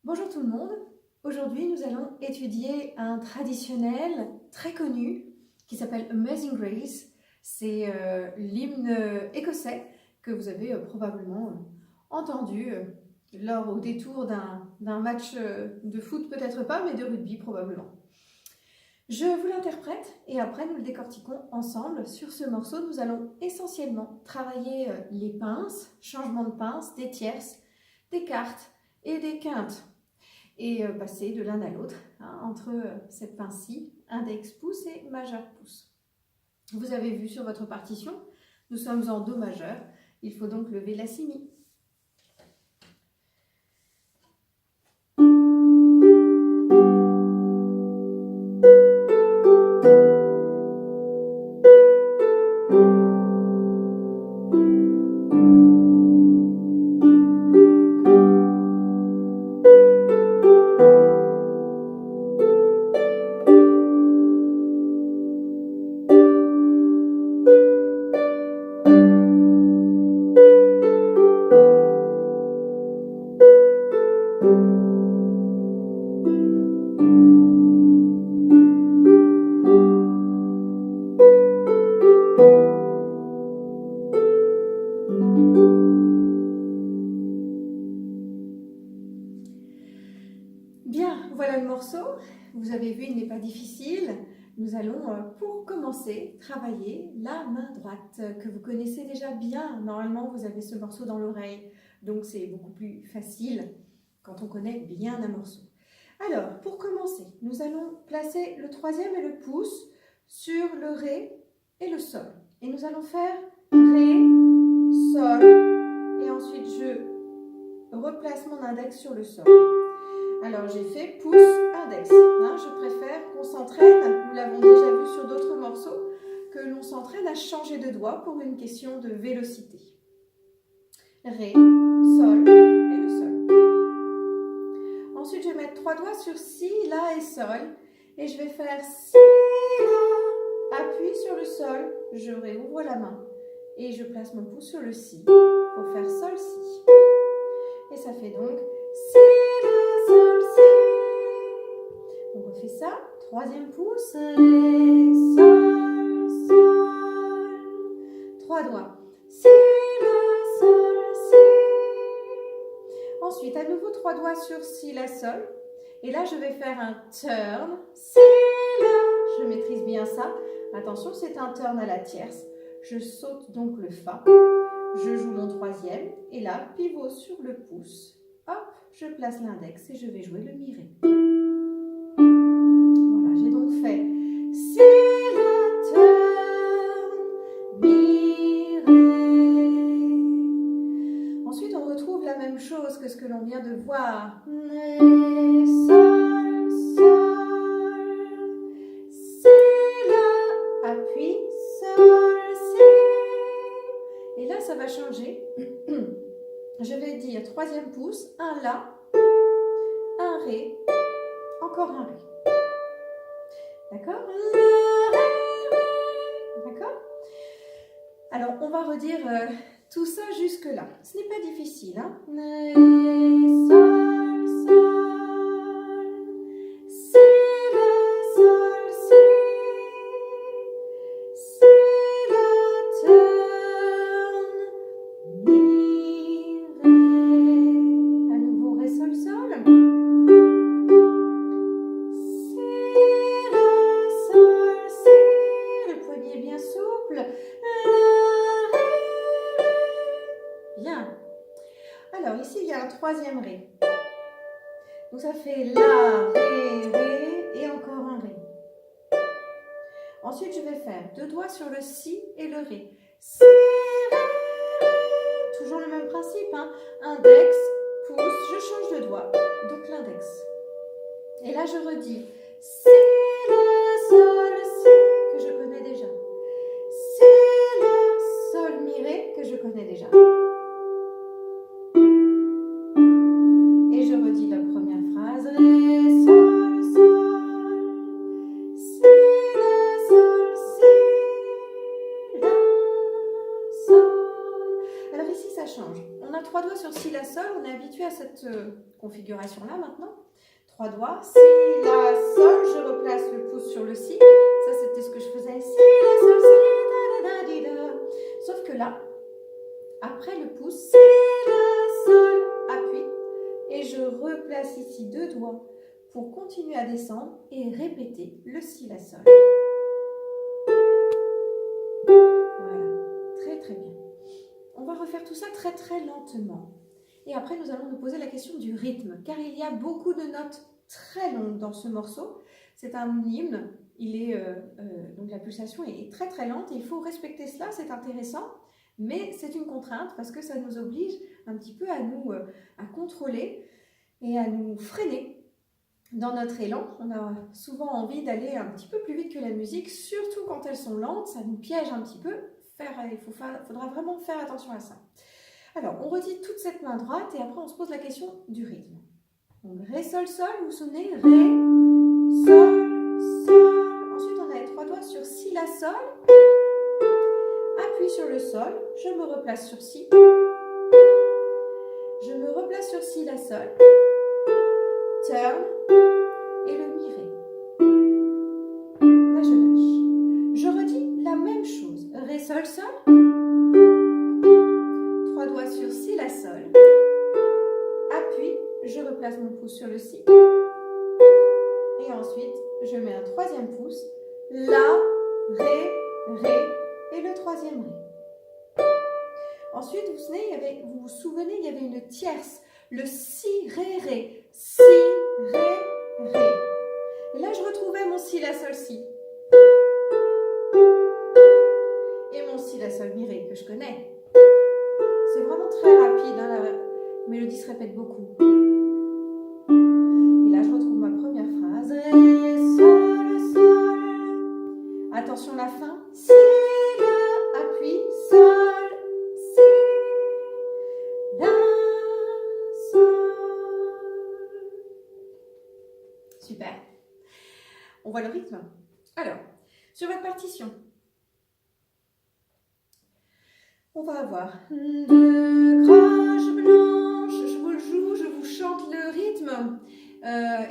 Bonjour tout le monde, aujourd'hui nous allons étudier un traditionnel très connu qui s'appelle Amazing Grace. C'est l'hymne écossais que vous avez probablement entendu au détour d'un match de foot, peut-être pas, mais de rugby probablement. Je vous l'interprète et après nous le décortiquons ensemble. Sur ce morceau, nous allons essentiellement travailler les pinces, changement de pinces, des tierces, des quartes et des quintes. Et passer de l'un à l'autre entre cette pince-ci, index pouce et majeur pouce. Vous avez vu sur votre partition, nous sommes en Do majeur, il faut donc lever la si mi. Bien, voilà le morceau. Vous avez vu, il n'est pas difficile. Nous allons, pour commencer, travailler la main droite, que vous connaissez déjà bien. Normalement, vous avez ce morceau dans l'oreille, donc c'est beaucoup plus facile quand on connaît bien un morceau. Alors, pour commencer, nous allons placer le troisième et le pouce sur le Ré et le Sol. Et nous allons faire Ré, Sol, et ensuite je replace mon index sur le Sol. Alors j'ai fait pouce, index. Je préfère qu'on s'entraîne, nous l'avons déjà vu sur d'autres morceaux, que l'on s'entraîne à changer de doigt pour une question de vélocité. Ré, Sol et le Sol. Ensuite je vais mettre 3 doigts sur Si, La et Sol. Et je vais faire Si, La, appuie sur le Sol, je réouvre la main. Et je place mon pouce sur le Si pour faire Sol, Si. Et ça fait donc Si, La, Sol, Si. On refait ça. Troisième pouce. Ré, Sol, Sol. 3 doigts. Si, La, Sol, Si. Ensuite, à nouveau 3 doigts sur Si, La, Sol. Et là, je vais faire un turn. Si, La. Je maîtrise bien ça. Attention, c'est un turn à la tierce. Je saute donc le Fa. Je joue mon troisième. Et là, pivot sur le pouce. Hop, je place l'index et je vais jouer le Mi, Ré. Voilà, j'ai donc fait Si, La, turn, Mi, Ré. Ensuite, on retrouve la même chose que ce que l'on vient de voir. Ré, Sol, Sol. Si, La, appuie, Sol, Si. Et là, ça va changer. Je vais dire troisième pouce, un La, un Ré, encore un Ré. D'accord? La, Ré, Ré. D'accord? Alors, on va redire tout ça jusque-là. Ce n'est pas difficile. Ré, Sol, Sol. Si, La, Sol, Si. Si, La, turn, Mi, Ré. À nouveau, Ré, Sol, Sol. Si, La, Sol, Si. Le poignet est bien souple. La, Ré, Ré. Bien. Alors, ici, il y a un troisième Ré. Donc, ça fait La, Ré, Ré et encore un Ré. Ensuite, je vais faire 2 doigts sur le Si et le Ré. Si, Ré, Ré. Toujours le même principe. Index, pouce, je change de doigt. Donc, l'index. Et là, je redis Si, La, Sol, Si, que je connais déjà. Si, La, Sol, Mi, Ré, que je connais déjà. Et je redis la première phrase. Ré, Sol, Sol. Si, La, Sol, Si. La, Sol. Alors ici, ça change. On a 3 doigts sur si, la, sol. On est habitué à cette configuration-là maintenant. 3 doigts, si, la, sol. Je replace le pouce sur le si. Ça, c'était ce que je faisais. Si, la, sol, si, da, da, da, di, da. Sauf que là, après le pouce, si, la, sol, appuie. Et je replace ici 2 doigts pour continuer à descendre et répéter le si, la, sol. Voilà, très très bien. On va refaire tout ça très très lentement. Et après, nous allons nous poser la question du rythme, car il y a beaucoup de notes très longues dans ce morceau. C'est un hymne, donc la pulsation est très très lente et il faut respecter cela, c'est intéressant, mais c'est une contrainte parce que ça nous oblige un petit peu à contrôler et à nous freiner dans notre élan. On a souvent envie d'aller un petit peu plus vite que la musique, surtout quand elles sont lentes, ça nous piège un petit peu. Il faudra vraiment faire attention à ça. Alors, on redit toute cette main droite et après on se pose la question du rythme. Donc, Ré, Sol, Sol, vous vous souvenez? Ré, Sol, Sol. Ensuite, on a les 3 doigts sur Si, La, Sol. Appuie sur le Sol, je me replace sur Si. Je me replace sur Si, La, Sol. Turn et le Mi, Ré. Là, je lâche. Je redis la même chose. Ré, Sol, Sol. 3 doigts sur Si, La, Sol. Appuie, je replace mon pouce sur le Si. Et ensuite, je mets un 3e pouce. La, Ré, Ré et le 3e Ré. Ensuite, vous vous souvenez, il y avait une tierce. Le Si, Ré, Ré. Si, Ré, Ré. Et là, je retrouvais mon Si, La, Sol, Si. Et mon Si, La, Sol, Mi, Ré que je connais. C'est vraiment très rapide, hein, la mélodie se répète beaucoup. Et là, je retrouve ma première phrase. Ré, Sol, Sol. Attention, la fin. Si, La, appuie, Sol, Si, La, Sol. Super. On voit le rythme. Alors, sur votre partition, on va avoir 2 croches blanches, je vous le joue, je vous chante le rythme.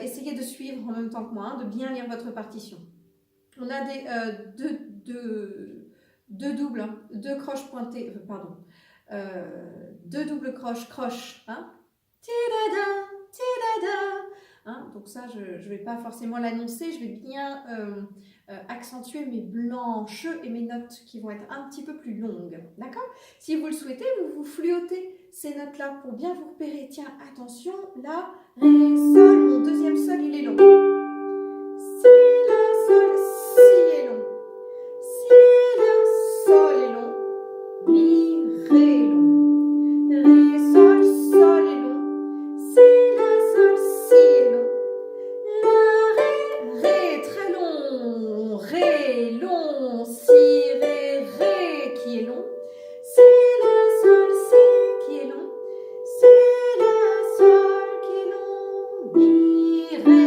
Essayez de suivre en même temps que moi, hein, de bien lire votre partition. On a deux doubles, hein, 2 croches pointées, pardon, 2 doubles croches, hein. Ti-da-da, ti-da-da. Hein, donc ça, je ne vais pas forcément l'annoncer, je vais bien accentuer mes blanches et mes notes qui vont être un petit peu plus longues. D'accord? Si vous le souhaitez, vous fluotez ces notes-là pour bien vous repérer. Tiens, attention, là, Ré, Sol, mon 2e Sol, il est long. Si, La, Sol, Si est long. Si, La, Sol est long. Mi, Ré est long. Ré, Sol, Sol est long. Si, La, Sol, Si est long. La, Ré, Ré très long. Ré long. Si, Ré, Ré qui est long. Si, La, Sol, Si qui est long. Si, La, Sol qui est long. Mi, Ré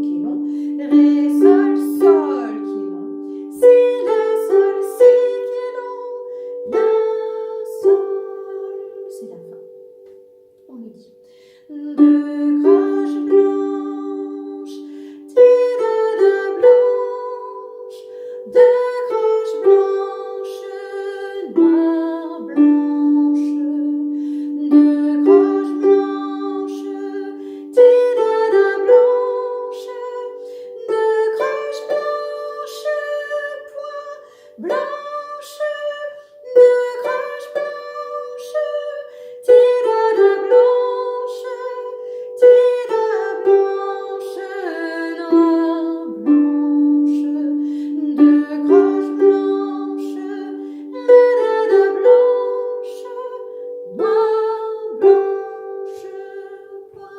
qui est long. Ré, Sol, Sol qui est long. Si, La, Sol, Si qui est long. La, Sol, c'est la fin. On le dit. 2 croches blanches, ti-da-da blanche, 2 croches blanches, noires blanches, 2 croches blanches, ti-da-da blanche, 2 croches blanches, point blanche, 2 croches blanches, ti-da-da blanche, ti-da blanche, noire blanche, 2 croches blanches, la-da-da blanche, noire blanche, point.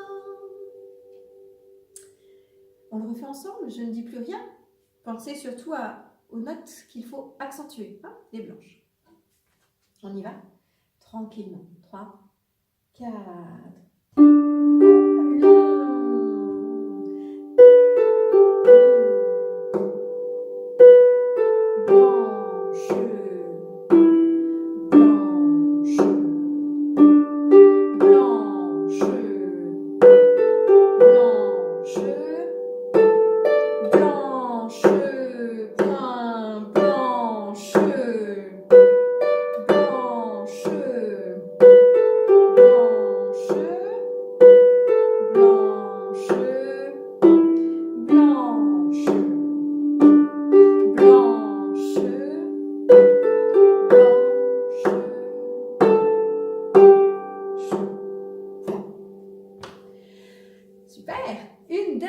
On le refait ensemble, je ne dis plus rien. Pensez surtout aux notes qu'il faut accentuer, hein, les blanches. On y va tranquillement. 3, 4. Blanche, blanche,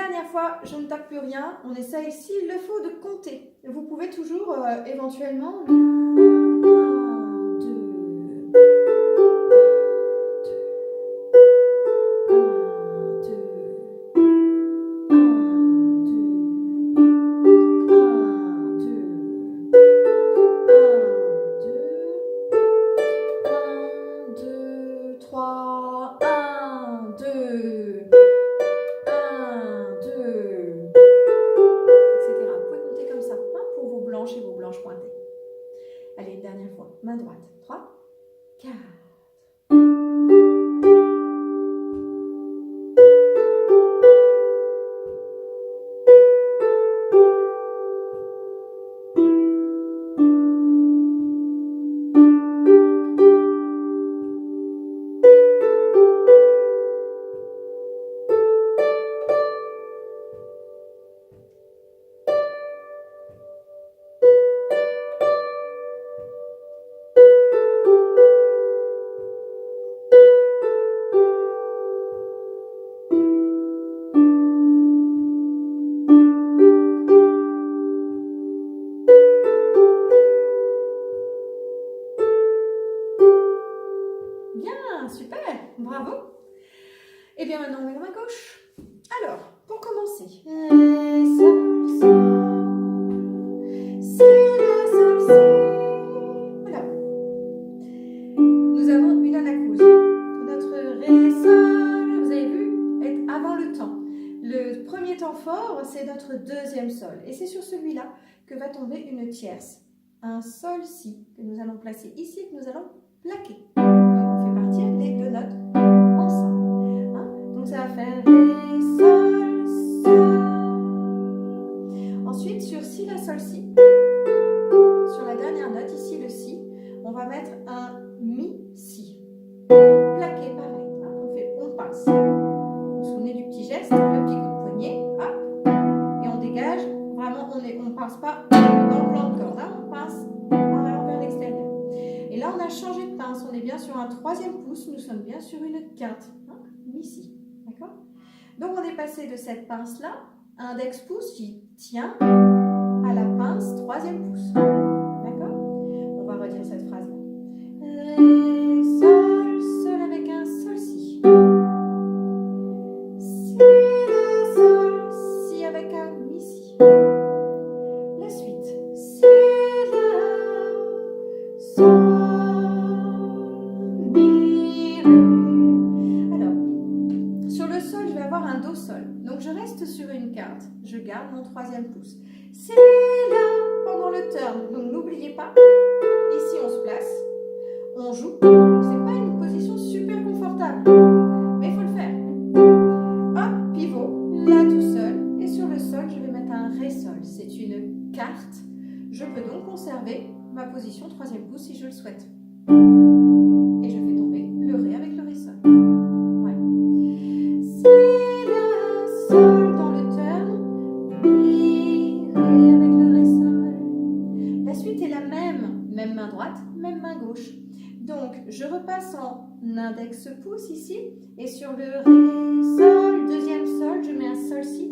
dernière fois, je ne tape plus rien. On essaye, s'il le faut, de compter. Vous pouvez toujours éventuellement... 1, 2, 3, 1, 2, 1, 2, etc. Vous pouvez compter comme ça hein, pour vos blanches et vos blanches pointées. Allez, dernière fois. Main droite. 3, 4. Bien, super, bravo. Et bien maintenant, on met la main gauche. Alors, pour commencer, Ré, sol, sol, si, la, sol, si. Voilà. Nous avons une anacouse. Notre Ré, sol, vous avez vu, est avant le temps. Le premier temps fort, c'est notre deuxième sol. Et c'est sur celui-là que va tomber une tierce. Un sol, si, que nous allons placer ici, que nous allons plaquer. Partir les deux notes ensemble. Hein? Donc ça va faire Ré, Sol, Sol. Ensuite sur Si, La, Sol, Si, sur la dernière note, ici le Si, on va mettre un Mi, Si. Plaqué pareil. Hein? On passe. Vous vous souvenez du petit geste, le petit coup de poignet, hop, et on dégage. Vraiment, on ne passe pas dans le plan de corde, hein? On passe en allant vers l'extérieur. Et là, on a changé de pince. On est bien sur un troisième pouce. Nous sommes bien sur une quinte. Hein, ici. D'accord? Donc, on est passé de cette pince-là, index pouce qui tient à la pince troisième pouce. D'accord? On va redire cette phrase-là. Ré, sol, sol avec un sol, si. Si, la, sol, si avec un mi, si. La suite. Si, la, sol. Un Do sol. Donc je reste sur une quinte, je garde mon troisième pouce. C'est là pendant le turn. Donc n'oubliez pas, ici on se place, on joue. C'est pas une position super confortable, mais il faut le faire. Hop, pivot, là tout seul. Et sur le sol, je vais mettre un Ré sol. C'est une carte. Je peux donc conserver ma position troisième pouce si je le souhaite. Et je fais tomber le Ré avec le Ré sol. Sol dans le turn, Mi, Ré avec le Ré sol. La suite est la même main droite, même main gauche. Donc je repasse en index pouce ici, et sur le Ré, Sol, deuxième Sol, je mets un Sol, Si.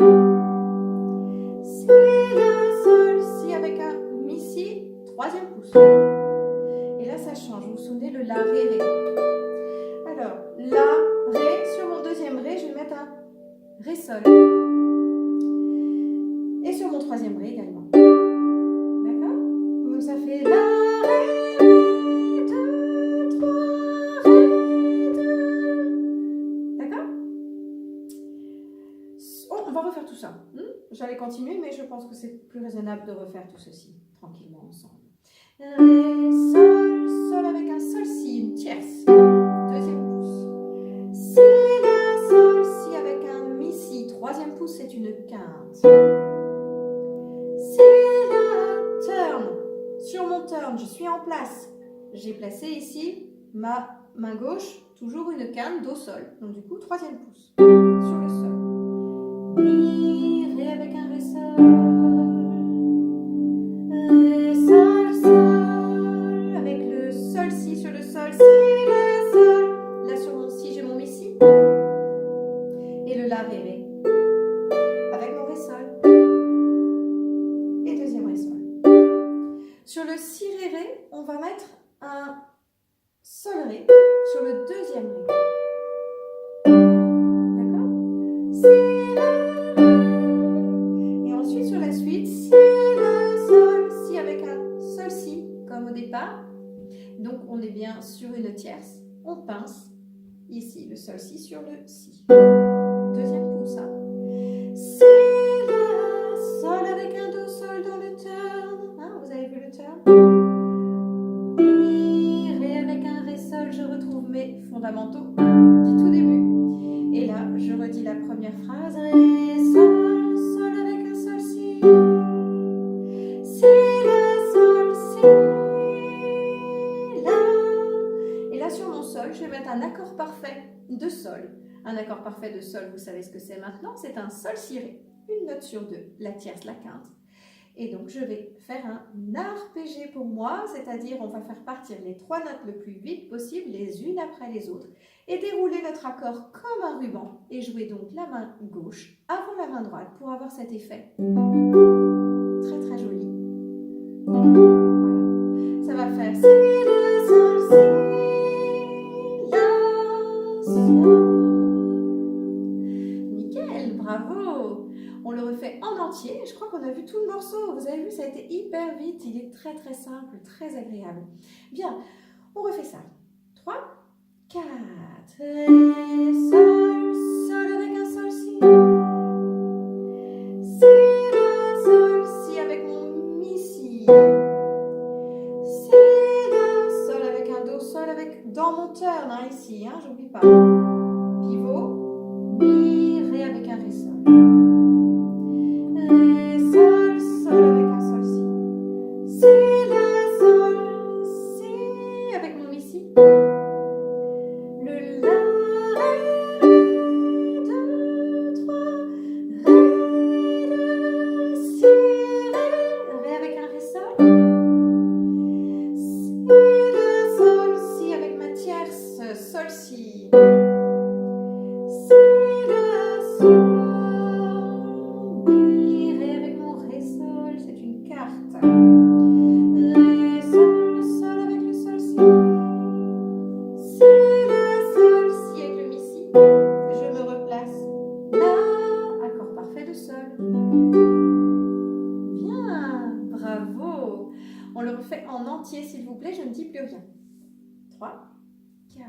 Si, La, Sol, Si avec un Mi, Si, troisième pouce. Et là ça change, vous vous souvenez le La, Ré, Ré. Alors, La, Ré, sur mon deuxième Ré, je vais mettre un Ré sol. Et sur mon troisième Ré également. D'accord? Donc ça fait La, Ré, Ré, 2, 3, Ré, 2. D'accord? Oh, on va refaire tout ça. J'allais continuer, mais je pense que c'est plus raisonnable de refaire tout ceci tranquillement ensemble. Ré, sol, sol avec un sol, si, une tierce. Deuxième pouce. Si, la, sol, si avec un mi, si. Troisième pouce, c'est une quinte. Si, la, turn. Sur mon turn, je suis en place. J'ai placé ici ma main gauche, toujours une quinte, Do, sol. Donc du coup, troisième pouce. Sur le sol. Mi, Ré avec un Ré sol. Ré, sol, sol. Avec le sol, si sur le sol. Si, la, sol. Là sur mon si, j'ai mon mi, si. Et le La, Ré, Ré. on va mettre un sol ré sur le deuxième ré. D'accord? Si, la, ré. Et ensuite sur la suite, si, la, sol, si avec un sol, si, comme au départ. Donc on est bien sur une tierce. On pince ici le sol, si sur le si. Deuxième pouce. Hein. Si, la, sol avec un do, sol dans le turn. Hein, vous avez vu le turn? Mi, ré avec un ré, sol. Je retrouve mes fondamentaux du tout début. Et là, je redis la première phrase. Ré, sol, sol avec un sol, si. Si, la, sol, si. La. Et là, sur mon sol, je vais mettre un accord parfait de sol. Un accord parfait de sol, vous savez ce que c'est maintenant, c'est un sol si ré, une note sur deux, la tierce, la quinte. Et donc je vais faire un arpégé pour moi, c'est-à-dire on va faire partir les trois notes le plus vite possible, les unes après les autres, et dérouler notre accord comme un ruban, et jouer donc la main gauche avant la main droite pour avoir cet effet. Très très joli. Voilà. Ça va faire si, la, sol, si, la, sol. Bravo! On le refait en entier. Je crois qu'on a vu tout le morceau. Vous avez vu, ça a été hyper vite. Il est très très simple, très agréable. Bien, on refait ça. 3, 4, Ré, sol, sol avec un sol, si. Si, la, sol, si avec mon mi, si. Si, la, sol avec un do, sol avec, dans mon turn, hein, ici, hein, j'oublie pas. Pivot, mi, ré avec un ré, sol. Ré, sol, sol avec un sol, si. Si, la, sol, si, avec mon mi, si. Le la, ré, ré, 2, 3, ré, 2, si, ré avec un ré, sol. Si, la, sol, si avec ma tierce, sol, si. Si, la, sol. Ré, sol, sol avec le sol, si. Si, la, sol, si avec le mi, si. Je me replace. La, accord parfait de sol. Bien, bravo. On le refait en entier, s'il vous plaît, je ne dis plus rien. 3, 4.